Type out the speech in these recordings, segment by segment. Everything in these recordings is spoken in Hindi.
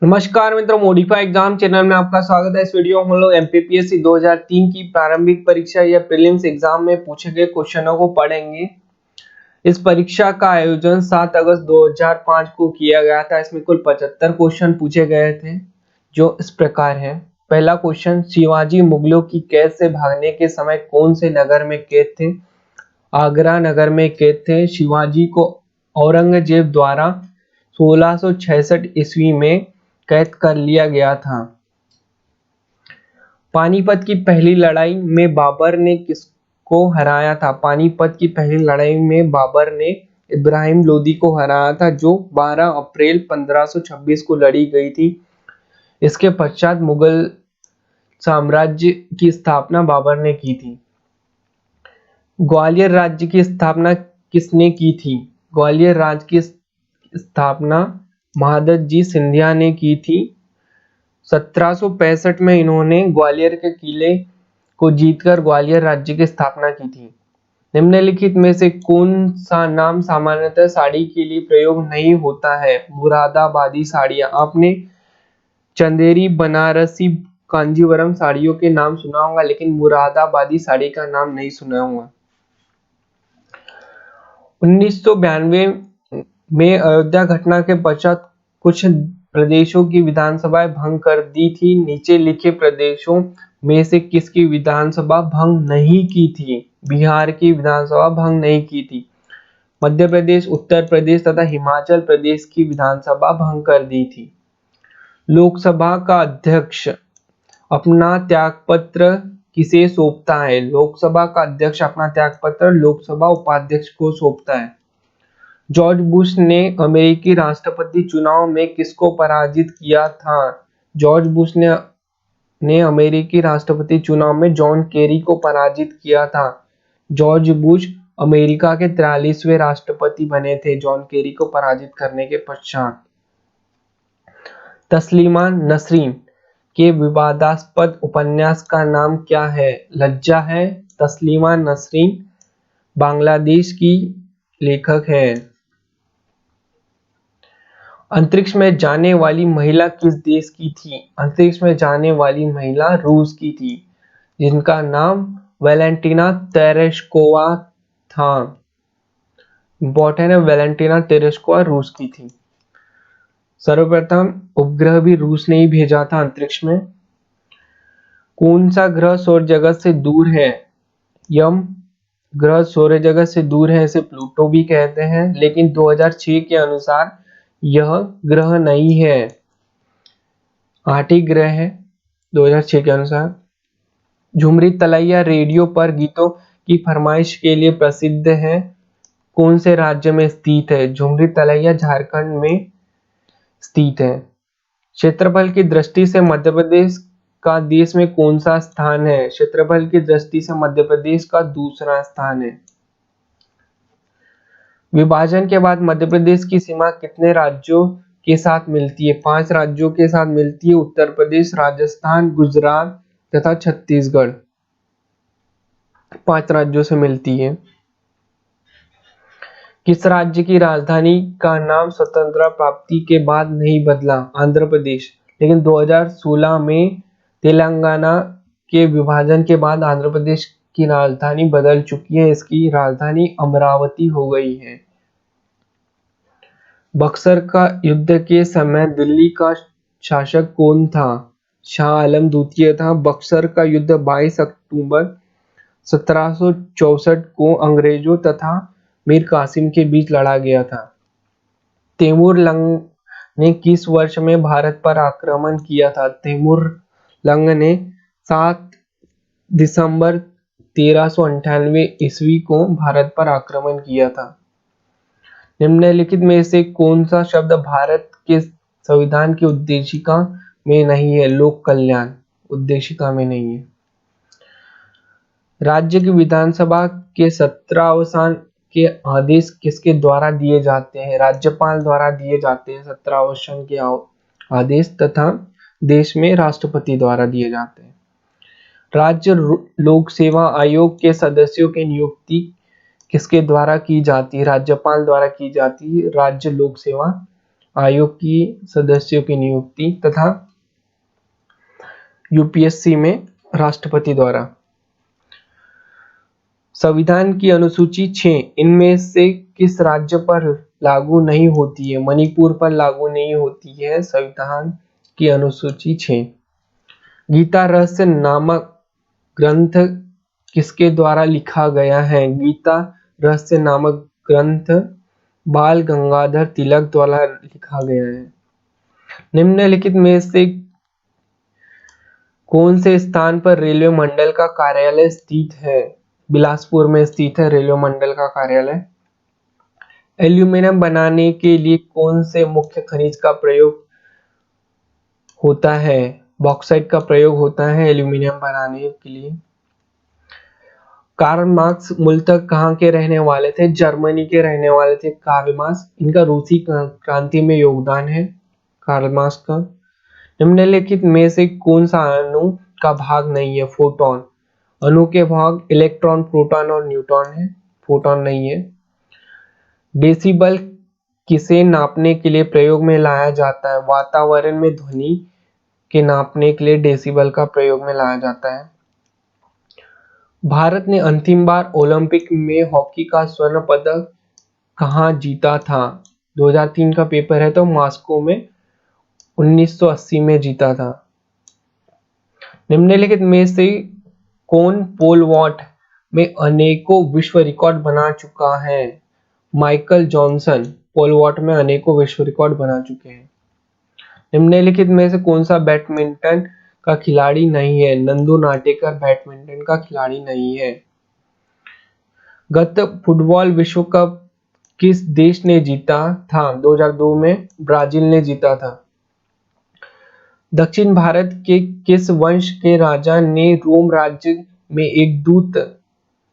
नमस्कार मित्रों, मॉडिफाई एग्जाम चैनल में आपका स्वागत है। इस वीडियो में हम लोग एमपीपीएससी 2003 की प्रारंभिक परीक्षा या प्रीलिम्स एग्जाम में पूछे गए क्वेश्चनों को पढ़ेंगे। इस परीक्षा का आयोजन 7 अगस्त 2005 को किया गया था। इसमें कुल 75 क्वेश्चन पूछे गए थे, जो इस प्रकार है। पहला क्वेश्चन, शिवाजी मुगलों की कैद से भागने के समय कौन से नगर में कैद थे? आगरा नगर में कैद थे। शिवाजी को औरंगजेब द्वारा 1666 ईस्वी में कैद कर लिया गया था। पानीपत की पहली लड़ाई में बाबर ने किसको हराया था? पानीपत की पहली लड़ाई में बाबर ने इब्राहिम लोदी को हराया था, जो 12 अप्रैल 1526 को लड़ी गई थी। इसके पश्चात मुगल साम्राज्य की स्थापना बाबर ने की थी। ग्वालियर राज्य की स्थापना किसने की थी? ग्वालियर राज्य की स्थापना महादत्त जी सिंधिया ने की थी। 1765 में इन्होंने ग्वालियर के किले को जीतकर ग्वालियर राज्य की स्थापना की थी। निम्नलिखित में से कौन सा नाम सामान्यतः साड़ी के लिए प्रयोग नहीं होता है? मुरादाबादी साड़ियाँ। आपने चंदेरी, बनारसी, कांजीवरम साड़ियों के नाम सुना होगा, लेकिन मुरादाबादी साड़ी का नाम नहीं सुना होगा। 1992 में अयोध्या घटना के पश्चात कुछ प्रदेशों की विधानसभाएं भंग कर दी थी। नीचे लिखे प्रदेशों में से किसकी विधानसभा भंग नहीं की थी? बिहार की विधानसभा भंग नहीं की थी। मध्य प्रदेश, उत्तर प्रदेश तथा हिमाचल प्रदेश की विधानसभा भंग कर दी थी। लोकसभा का अध्यक्ष अपना त्यागपत्र किसे सौंपता है? लोकसभा का अध्यक्ष अपना त्यागपत्र लोकसभा उपाध्यक्ष को सौंपता है। जॉर्ज बुश ने अमेरिकी राष्ट्रपति चुनाव में किसको पराजित किया था? जॉर्ज बुश ने अमेरिकी राष्ट्रपति चुनाव में जॉन केरी को पराजित किया था। जॉर्ज बुश अमेरिका के 43वें राष्ट्रपति बने थे जॉन केरी को पराजित करने के पश्चात। तस्लीमा नसरीन के विवादास्पद उपन्यास का नाम क्या है? लज्जा है। तस्लीमा नसरीन बांग्लादेश की लेखक है। अंतरिक्ष में जाने वाली महिला किस देश की थी? अंतरिक्ष में जाने वाली महिला रूस की थी, जिनका नाम वैलेंटीना तेरेश्कोवा था। इम्पोर्टेंट है, वैलेंटीना तेरेश्कोवा रूस की थी। सर्वप्रथम उपग्रह भी रूस ने ही भेजा था अंतरिक्ष में। कौन सा ग्रह सौर जगत से दूर है? यम ग्रह सौर जगत से दूर है, इसे प्लूटो भी कहते हैं, लेकिन 2006 के अनुसार यह ग्रह नहीं है, 8 ग्रह है 2006 के अनुसार। झुमरी तलैया रेडियो पर गीतों की फरमाइश के लिए प्रसिद्ध है, कौन से राज्य में स्थित है? झुमरी तलैया झारखंड में स्थित है। क्षेत्रफल की दृष्टि से मध्य प्रदेश का देश में कौन सा स्थान है? क्षेत्रफल की दृष्टि से मध्य प्रदेश का दूसरा स्थान है। विभाजन के बाद मध्य प्रदेश की सीमा कितने राज्यों के साथ मिलती है? 5 राज्यों के साथ मिलती है, उत्तर प्रदेश, राजस्थान, गुजरात तथा छत्तीसगढ़। 5 राज्यों से मिलती है। किस राज्य की राजधानी का नाम स्वतंत्रता प्राप्ति के बाद नहीं बदला? आंध्र प्रदेश। लेकिन 2016 में तेलंगाना के विभाजन के बाद आंध्र प्रदेश की राजधानी बदल चुकी है, इसकी राजधानी अमरावती हो गई है। बक्सर का युद्ध के समय दिल्ली का शासक कौन था? शाह आलम द्वितीय था। बक्सर का युद्ध 22 अक्टूबर 1764 को अंग्रेजों तथा मीर कासिम के बीच लड़ा गया था। तैमूर लंग ने किस वर्ष में भारत पर आक्रमण किया था? तैमूर लंग ने 7 दिसंबर 1398 ईस्वी को भारत पर आक्रमण किया था। निम्नलिखित में से कौन सा शब्द भारत के संविधान की उद्देशिका में नहीं है? लोक कल्याण उद्देशिका में नहीं है। राज्य की विधानसभा के सत्रावसान के आदेश किसके द्वारा दिए जाते हैं? राज्यपाल द्वारा दिए जाते हैं सत्रावसान के आदेश, तथा देश में राष्ट्रपति द्वारा दिए जाते हैं। राज्य लोक सेवा आयोग के सदस्यों की नियुक्ति किसके द्वारा की जाती है? राज्यपाल द्वारा की जाती है राज्य लोक सेवा आयोग की सदस्यों की नियुक्ति तथा यूपीएससी में राष्ट्रपति द्वारा। संविधान की अनुसूची 6 इनमें से किस राज्य पर लागू नहीं होती है? मणिपुर पर लागू नहीं होती है संविधान की अनुसूची 6। गीता रहस्य नामक ग्रंथ किसके द्वारा लिखा गया है? गीता रहस्य नामक ग्रंथ बाल गंगाधर तिलक द्वारा लिखा गया है। निम्नलिखित में से कौन से स्थान पर रेलवे मंडल का कार्यालय स्थित है? बिलासपुर में स्थित है रेलवे मंडल का कार्यालय। एल्यूमीनियम बनाने के लिए कौन से मुख्य खनिज का प्रयोग होता है? बॉक्साइट का प्रयोग होता है एल्यूमीनियम बनाने के लिए। कार्ल मार्क्स मूलतः कहाँ के रहने वाले थे? जर्मनी के रहने वाले थे कार्ल मार्क्स। इनका रूसी क्रांति में योगदान है कार्ल मार्क्स का। निम्नलिखित में से कौन सा अणु का भाग नहीं है? फोटोन। अणु के भाग इलेक्ट्रॉन, प्रोटॉन और न्यूट्रॉन है, फोटोन नहीं है। डेसिबल किसे नापने के लिए प्रयोग में लाया जाता है? वातावरण में ध्वनि के नापने के लिए डेसिबल का प्रयोग में लाया जाता है। भारत ने अंतिम बार ओलंपिक में हॉकी का स्वर्ण पदक कहाँ जीता था? 2003 का पेपर है तो मॉस्को में 1980 में जीता था। निम्नलिखित में से कौन पोल वॉल्ट में अनेकों विश्व रिकॉर्ड बना चुका है? माइकल जॉनसन पोल वॉल्ट में अनेकों विश्व रिकॉर्ड बना चुके हैं। निम्नलिखित में से कौन सा बैडमिंटन का खिलाड़ी नहीं है? नंदू नाटेकर बैडमिंटन का खिलाड़ी नहीं है। गत फुटबॉल विश्व कप किस देश ने जीता था? 2002 में ब्राजील ने जीता था। दक्षिण भारत के किस वंश के राजा ने रोम राज्य में एक दूत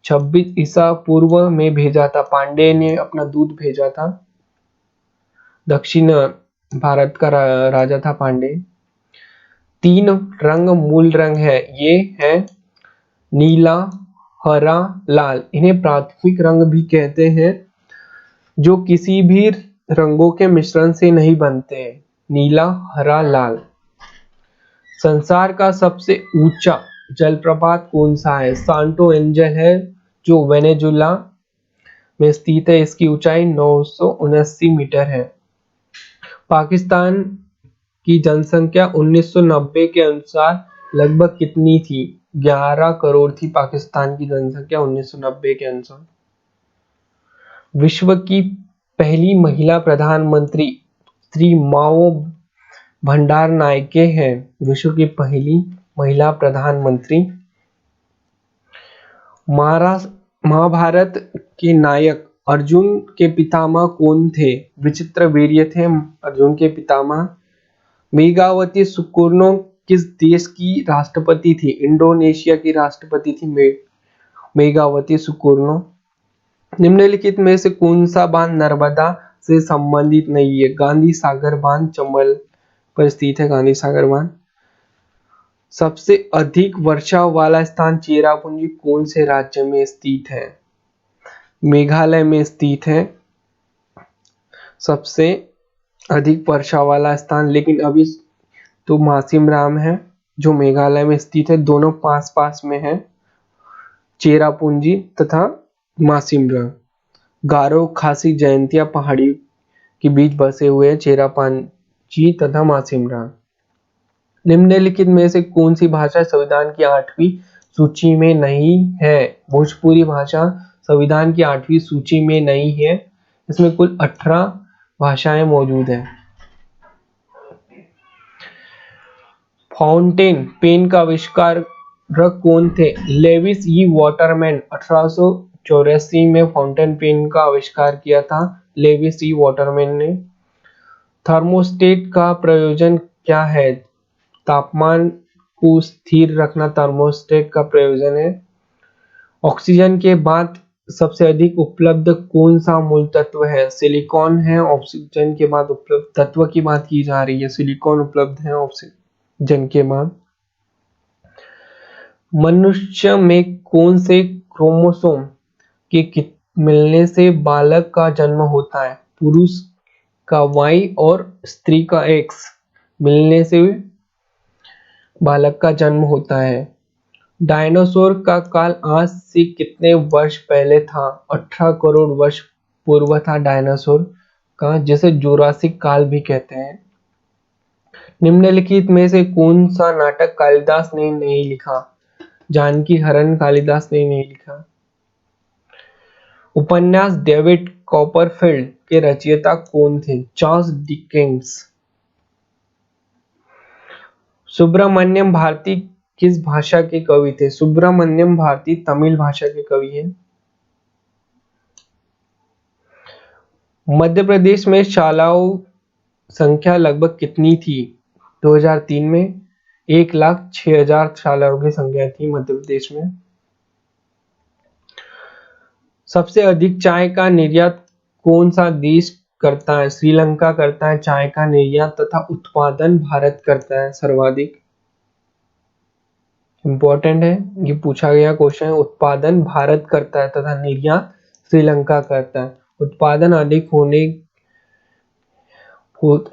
26 ईसा पूर्व में भेजा था? पांडे ने अपना दूत भेजा था। दक्षिण भारत का राजा था पांडे। 3 रंग मूल रंग है, ये है नीला, हरा, लाल। इन्हें प्राथमिक रंग भी कहते हैं जो किसी भी रंगों के मिश्रण से नहीं बनते। नीला, हरा, लाल। संसार का सबसे ऊंचा जलप्रपात कौन सा है? सांटो एंजल है जो वेनेजुला में स्थित है। इसकी ऊंचाई 979 मीटर है। पाकिस्तान की जनसंख्या 1990 के अनुसार लगभग कितनी थी? 11 करोड़ थी पाकिस्तान की जनसंख्या 1990 के अनुसार। विश्व की पहली महिला प्रधानमंत्री श्री माओ भंडार नायके हैं। विश्व की पहली महिला प्रधानमंत्री। महाभारत के नायक अर्जुन के पितामह कौन थे? विचित्रवीर्य थे अर्जुन के पितामह। मेघावती सुकर्णो किस देश की राष्ट्रपति थी? इंडोनेशिया की राष्ट्रपति थी मेघावती सुकर्णो। निम्नलिखित में से कौन सा बांध नर्मदा से संबंधित नहीं है? गांधी सागर बांध चंबल पर स्थित है गांधी सागर बांध। सबसे अधिक वर्षा वाला स्थान चेरापूंजी कौन से राज्य में स्थित है? मेघालय में स्थित है सबसे अधिक वर्षा वाला स्थान। लेकिन अभी तो मासिमराम है जो मेघालय में स्थित है। दोनों पास पास में है, चेरापूंजी तथा मासिमराम। गारो खासी जयंतिया पहाड़ी के बीच बसे हुए हैं चेरापूंजी तथा मासिमराम। निम्नलिखित में से कौन सी भाषा संविधान की 8वीं सूची में नहीं है? भोजपुरी भाषा संविधान की 8वीं सूची में नहीं है। इसमें कुल 18 भाषाएं मौजूद हैं। फाउंटेन पेन का आविष्कारक कौन थे? लेविस ई वाटरमैन 1884 में फाउंटेन पेन का आविष्कार किया था लेविस ई वाटरमैन ने। थर्मोस्टेट का प्रयोजन क्या है? तापमान को स्थिर रखना थर्मोस्टेट का प्रयोजन है। ऑक्सीजन के बाद सबसे अधिक उपलब्ध कौन सा मूल तत्व है? सिलिकॉन है। ऑक्सीजन के बाद उपलब्ध तत्व की बात की जा रही है, सिलिकॉन उपलब्ध है ऑक्सीजन के बाद। मनुष्य में कौन से क्रोमोसोम के मिलने से बालक का जन्म होता है? पुरुष का Y और स्त्री का X मिलने से बालक का जन्म होता है। डायनासोर का काल आज से कितने वर्ष पहले था? 18 करोड़ वर्ष पूर्व था डायनासोर का, जिसे जुरासिक काल भी कहते हैं। निम्नलिखित में से कौन सा नाटक कालिदास ने नहीं लिखा? जानकी हरण कालिदास ने नहीं लिखा। उपन्यास डेविड कॉपरफील्ड के रचयिता कौन थे? Charles Dickens. सुब्रमण्यम भारती किस भाषा के कवि थे? सुब्रमण्यम भारती तमिल भाषा के कवि हैं। मध्य प्रदेश में शालाओं संख्या लगभग कितनी थी? 2003 में 1,06,000 शालाओं की संख्या थी मध्य प्रदेश में। सबसे अधिक चाय का निर्यात कौन सा देश करता है? श्रीलंका करता है चाय का निर्यात, तथा उत्पादन भारत करता है सर्वाधिक। इंपॉर्टेंट है, ये पूछा गया क्वेश्चन है। उत्पादन भारत करता है तथा निर्यात श्रीलंका करता है। उत्पादन अधिक होने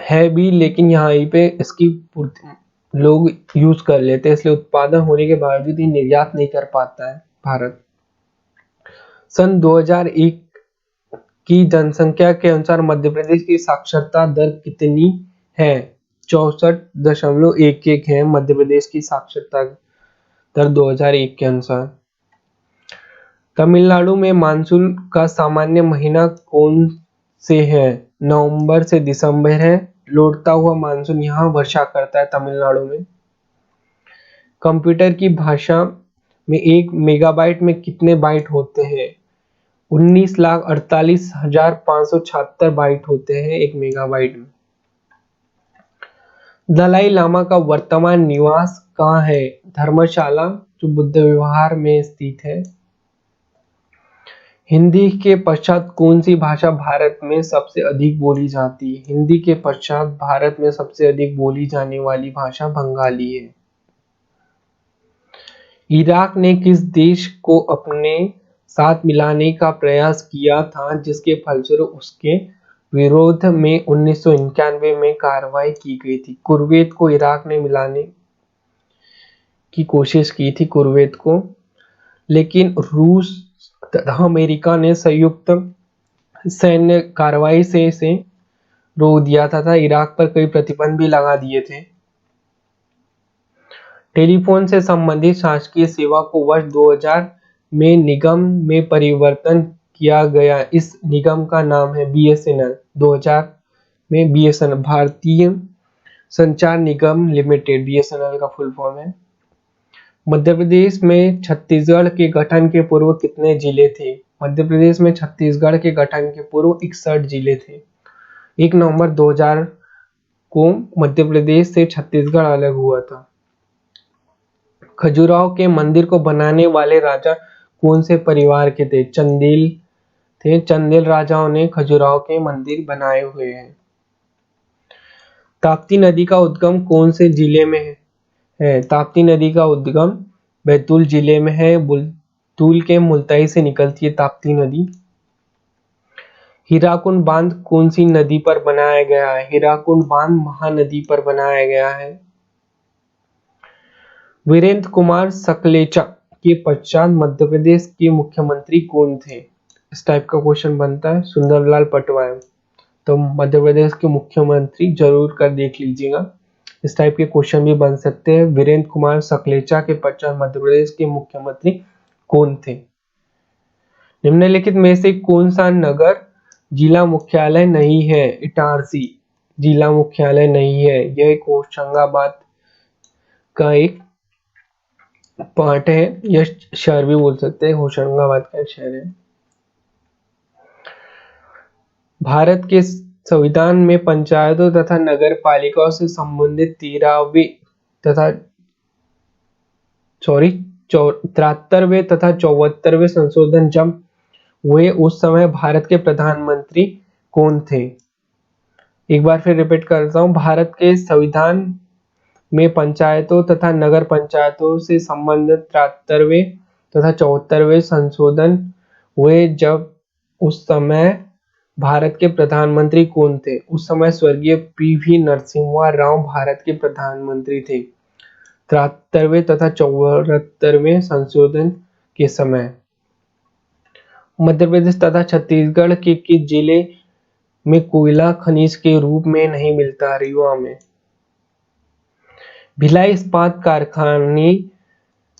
है भी, लेकिन यहाँ पे इसकी लोग यूज कर लेते हैं, इसलिए उत्पादन होने के बावजूद ही निर्यात नहीं कर पाता है भारत। सन 2001 की जनसंख्या के अनुसार मध्य प्रदेश की साक्षरता दर कितनी है? 64.11 है मध्य प्रदेश की साक्षरता दर 2001 के अनुसार। तमिलनाडु में मानसून का सामान्य महीना कौन से है? नवंबर से दिसंबर है। लौटता हुआ मानसून यहाँ वर्षा करता है तमिलनाडु में। कंप्यूटर की भाषा में 1 मेगाबाइट में कितने बाइट होते हैं? 19,48,576 बाइट होते हैं 1 मेगाबाइट में। दलाई लामा का वर्तमान निवास कहाँ है? धर्मशाला, जो बुद्ध विहार में स्थित है। हिंदी के पश्चात कौन सी भाषा भारत में सबसे अधिक बोली जाती है? हिंदी के पश्चात भारत में सबसे अधिक बोली जाने वाली भाषा बंगाली है। इराक ने किस देश को अपने साथ मिलाने का प्रयास किया था, जिसके फलस्वरूप उसके विरोध में 1991 में कार्रवाई की गई थी? कुवैत को इराक ने मिलाने की कोशिश की थी, कुवैत को, लेकिन रूस तथा अमेरिका ने संयुक्त सैन्य कार्रवाई से इसे रोक दिया था इराक पर कई प्रतिबंध भी लगा दिए थे। टेलीफोन से संबंधित शासकीय सेवा को वर्ष 2000 में निगम में परिवर्तन किया गया। इस निगम का नाम है BSNL। 2000 में BSNL भारतीय संचार निगम लिमिटेड BSNL का फुल फॉर्म है। मध्य प्रदेश में छत्तीसगढ़ के गठन के पूर्व कितने जिले थे? मध्य प्रदेश में छत्तीसगढ़ के गठन के पूर्व 61 जिले थे। 1 नवंबर 2000 को मध्य प्रदेश से छत्तीसगढ़ अलग हुआ था। खजुराहो के मंदिर को बनाने वाले राजा कौन से परिवार के थे? चंदेल थे। चंदेल राजाओं ने खजुराहो के मंदिर बनाए हुए हैं। ताप्ती नदी का उद्गम कौन से जिले में है? ताप्ती नदी का उद्गम बैतूल जिले में है। बैतूल के मुल्ताई से निकलती है ताप्ती नदी। हीराकुंड बांध कौन सी नदी पर बनाया गया है? हीराकुंड बांध महानदी पर बनाया गया है। वीरेंद्र कुमार सकलेचा के पश्चात मध्य प्रदेश के मुख्यमंत्री कौन थे? इस टाइप का क्वेश्चन बनता है। सुंदरलाल पटवारी, तो मध्य प्रदेश के मुख्यमंत्री जरूर कर देख लीजिएगा। इस टाइप के क्वेश्चन भी बन सकते हैं। वीरेंद्र कुमार सकलेचा के पश्चात मध्य प्रदेश के मुख्यमंत्री कौन थे? निम्नलिखित में से कौन सा नगर जिला मुख्यालय नहीं है? इटारसी जिला मुख्यालय नहीं है। यह एक होशंगाबाद का एक पार्ट है, यह शहर भी बोल सकते हैं, होशंगाबाद का एक शहर है। भारत के संविधान में पंचायतों तथा नगर पालिकाओं से संबंधित 73वें तथा 74वें संशोधन जब हुए, उस समय भारत के प्रधानमंत्री कौन थे? एक बार फिर रिपीट करता हूं। भारत के संविधान में पंचायतों तथा नगर पंचायतों से संबंधित 73वें तथा 74वें संशोधन हुए, जब उस समय भारत के प्रधानमंत्री कौन थे? उस समय स्वर्गीय पीवी नरसिम्हा राव भारत के प्रधानमंत्री थे 73वें तथा 74वें संशोधन के समय। मध्य प्रदेश तथा छत्तीसगढ़ के किस जिले में कोयला खनिज के रूप में नहीं मिलता? रीवा में। भिलाई इस्पात कारखाने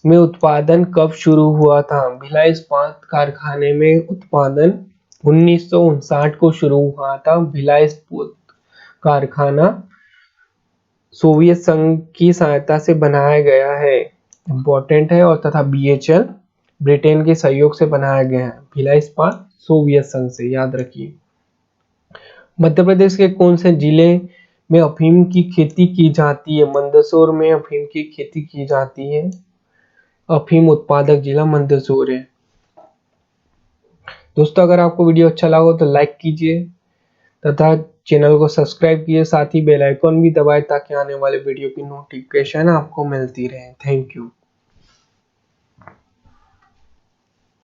में उत्पादन कब शुरू हुआ था? भिलाई इस्पात कारखाने में उत्पादन 1959 को शुरू हुआ था। भिलाई इस्पात कारखाना सोवियत संघ की सहायता से बनाया गया है, इंपॉर्टेंट है, और तथा बीएचएल ब्रिटेन के सहयोग से बनाया गया है। भिलाई इस्पात सोवियत संघ से, याद रखिए। मध्य प्रदेश के कौन से जिले में अफीम की खेती की जाती है? मंदसौर में अफीम की खेती की जाती है। अफीम उत्पादक जिला मंदसौर है। दोस्तों, अगर आपको वीडियो अच्छा लगा हो तो लाइक कीजिए तथा चैनल को सब्सक्राइब कीजिए, साथ ही बेल आइकॉन भी दबाएं ताकि आने वाले वीडियो की नोटिफिकेशन आपको मिलती रहे। Thank you.